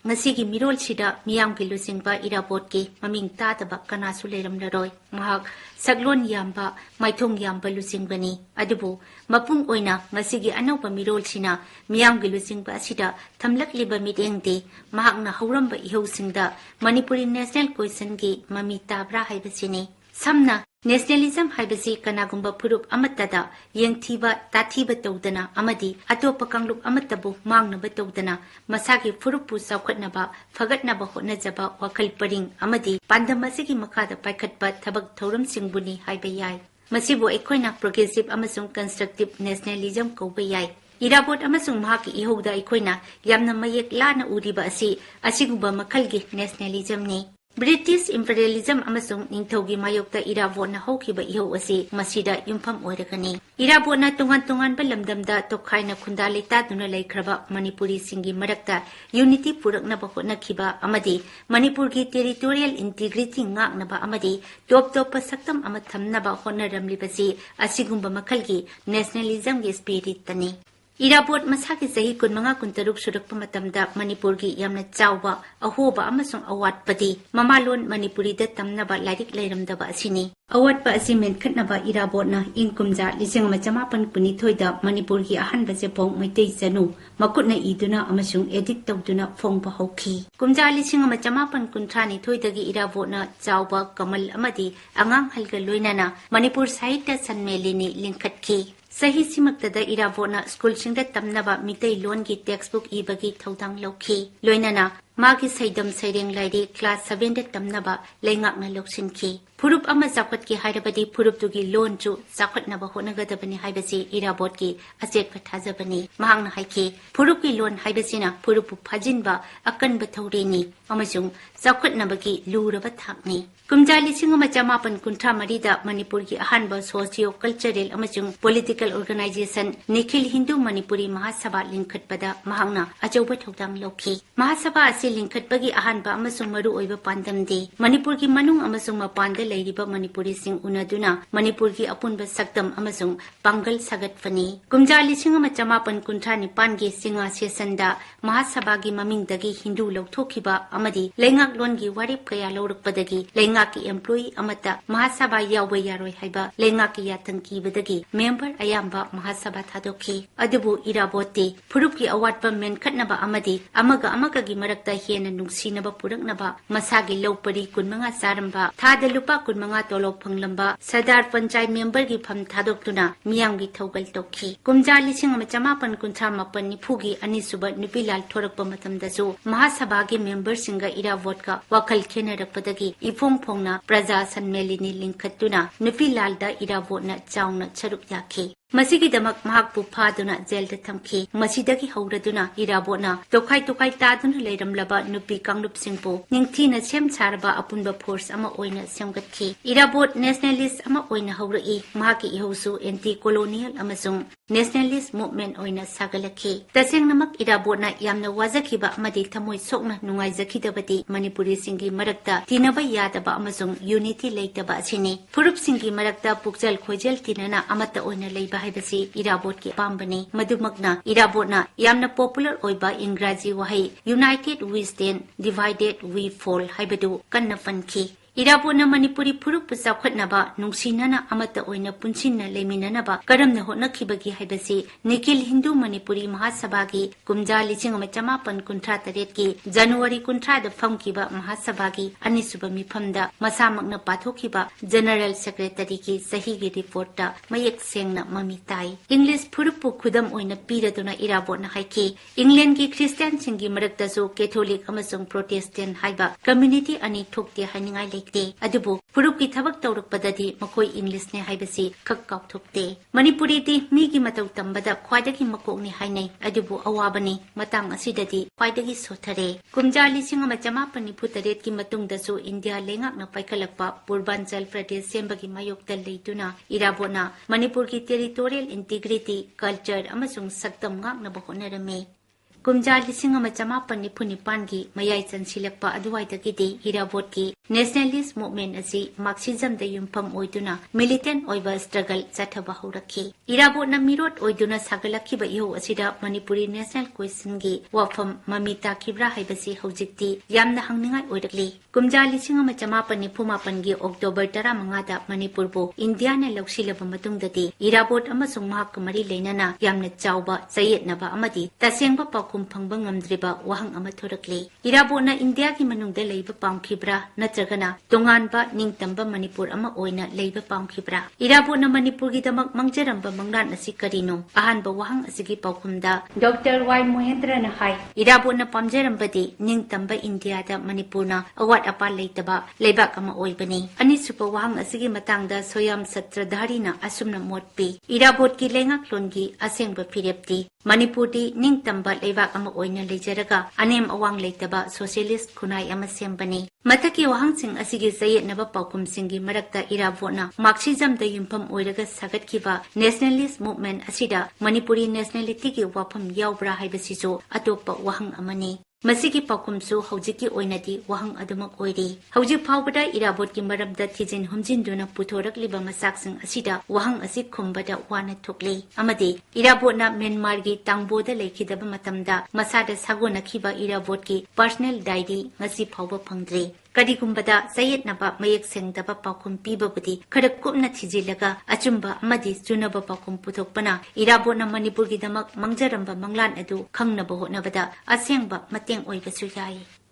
ngasi mirol sida miyam ki lusingba irabot ki maming ta taba kana su leram laroi mahak saglon yamba maithong yamba lusingbani adubu mapung oina ngasi gi anauba mirol sina miyam ki lusingba sida thamlak liba mitengde mahak na hauramba ihau singda Manipuri National Question gi mami tabra haibasini samna Nationalism haibasi kanagumba purup amatada yengthiba tathiba tawdana amadi atopa kangluk amatabu mangnaba tawdana masagi purupu saukhatnaba phagatnaba hotnajaba wakal paring amadi pandamasigi makhada paikhatpa thabak thauram singbuni haiba yai masibu ekhoina progressive amasung constructive nationalism kauba yai irabot amasung mahaki ihoda ekhoina yamna mayek lana uriba asiguba makhalgi nationalism ni British imperialism amasung ningthogi mayokta irabotna hokhiba ihau asi masida yumpham oiragani irabotna tungan ba lamdamda tokhaina khunda leita duna laikhraba manipuri singi marakta unity purakna ba hotnakhiba amadi manipur gi territorial integrity ngaknaba amadi top saktam amathamna ba honaramlibasi asigumba makhalgi nationalism gi spirit tani Irabot masaki sahi kunmanga kuntaruk surakpa matamda Manipur gi yamna chawba ahoba amasung awat padi mamalon Manipuri da tamnaba lairik lairamdaba asini awat pa asimen khatnaba irabotna inkumja lising machamapan kunithoi da Manipur gi ahanba se pong maitei janu makutna iduna amasung edit tawduna phongba hokhi kumja lising machamapan kunthani thoidagi irabotna chawba kamal amadi angang halga loinana Manipur sahitya sanmelini linkhatki Sahi simaktada irabotna school singda tamnaba mitei loan gi textbook ibagi thaudang lokhi loinana magi saidam saireng lairi class 7 da tamnaba leingakna loksinki purup ama zakhat ki hairabadi purup tugi loan chu zakhatnaba honagadabani haibasi irabot ki asek pathajabani mahangna haiki purup ki loan haibasina purup phajinba akan bathaurini amasung zakhatnaba ki luraba thakni kumjali singama chamapan kuntra marida manipur ki ahanba socio cultural amasung political organization nikhil hindu manipuri mahasabha linkhatpada mahangna achauba thaudang lokhi mahasabha linkhatpagi ahanba amasung maru oiba pandamdi manipur ki manung amasung mapanda leiriba manipuri sing unaduna manipur ki apunba sakdam amasung pangal sagatfani kumjali singama chamapan kuntra nipan gi singa sesanda mahasabha gi mamingdagi hindu lokthokhiba amadi leingak lon gi warip kaya lorukpadagi leingak ki employee amata mahasabha yawba yaroi haiba leingak ki yatanki badagi member ayamba mahasabha thadokhi adubu irabote purup ki awatpa men khatnaba amadi amaga gi marakta hena nungsinaba puraknaba masagi lopari kunmanga saramba thada lupa kunmanga tolop phanglamba sadar panchayat member gi pham thadokduna miyam gi thogal tokhi kumja lising ama chamapan kuncha mapan nifugi anisuba nupilal thorakpa matamdasu mahasabha gi member singa ira vote ka wakal khenarakpadagi ifong phongna praja sanmelini linkhatuna nupilal da ira vote na chauna charuk yakhi Masigi damak mahakpu phaduna jail da thamki masidagi hauraduna irabotna tokai taduna leiramlaba nupi kanglup singpo ningthina sem charba apunba force ama oina semgatki irabot nationalist ama oina haurai mahaki ihosu anti colonial amasung nationalist movement oina sagalaki taseng namak irabotna yamna wajakhiba amadi thamoi sokna nungai jakhidabati manipuri singi marakta tinaba yadaba amasung unity leitaba asini purup singi marakta pukjal khojel tinana amata oina leiba haibasi irabot ki pambani madumakna irabotna yamna popular oiba ingraji wahai united we stand divided we fall haibadu kanna panki irabotna manipuri purup pusakhatnaba nungsinana amata oina punsinna leminanaba karamna hotnakhibagi haibasi nikhil hindu manipuri mahasabha gi kumja lising ama chamapan kuntra taret ki january kuntra da famkiba mahasabha gi anisuba mifamda masamakna pathokhiba general secretary ki sahi gi report ta mayek sengna mami tai english purup khudam oina piraduna irabotna haiki england gi christian singi marakta su catholic amasung protestant haiba community ani thokte haningai adubu purup ki thabak tawrukpadadi makoi english ne haibasi kakkau thukte manipuri di migi matau tambada khwaidagi makokni hainai adubu awabani matang asidadi khwaidagi sothare kumja lising ama chamapan nifutaret ki matungda su india lengak na paikhalakpa purbanchal pradesh sembagi mayokta leituna irabona manipur ki territorial integrity culture amasung saktam ngak na bahonarame kumja lising ama chamapan nifunipan gi mayai chansilakpa aduwaidagi de irabot ki Nationalist movement asi Marxism da yumpham oiduna militant oiba struggle chathaba haurakhi. Irabot na mirot oiduna sagalakhi ba iho asida Manipuri national question gi wafam mamita kibra haibasi haujikti yamna hangningai oirakli. Kumja lising ama chamapani phumapan gi October 15 da Manipur bo India na loksilaba matungdadi Irabot amasung mahak mari leinana yamna chawba sayetnaba amadi tasengba pakum phangba ngamdriba wahang ama thorakli. Irabot na India gi manungda leiba pamkhibra natragana tonganba ningtamba Manipur ama oina leiba pamkhibra. Irabot na Manipur gi damak mangjaramba manglan asi karino ahanba wahang asigi paukumda Dr. Y Mohendra na hai Irabot na pamjarambadi ningtamba India da Manipur na awat apa leitaba leibak ama oibani. Ani supa wahang asigi matangda soyam satradhari na asumna motpi. Irabot ki lengak longi asengba pirepti. Manipur di ningtamba leibak ama oina leijaraga anem awang leitaba socialist kunai ama sembani. Mataki wahang sing asigi sayet naba paukum singi marakta Irabot na Marxism da yumpam oiraga sagat kiba nationalist movement asida Manipuri nationality ki wapam yaubra haibasiso atopa wahang amani. Masigi paukumsu haujiki oinadi wahang adumak oiri. Haujik paubada Irabot ki marabda tijin humjinduna putorak liba masaksing asida wahang asik kumbada wana tukli. Amadi Irabot na Myanmar gi tangboda leikidaba matamda masada sagona kiba Irabot ki personal diary ngasi pauba pangdri. Kadigumbada sayet naba mayak sengdaba paukum pibabudi karak kupna tijilaga achumba amadi sunaba paukum putokpana Irabot na Manipur gi damak mangjaramba manglan adu khangnaba hotnabada asengba mateng oibasuyai.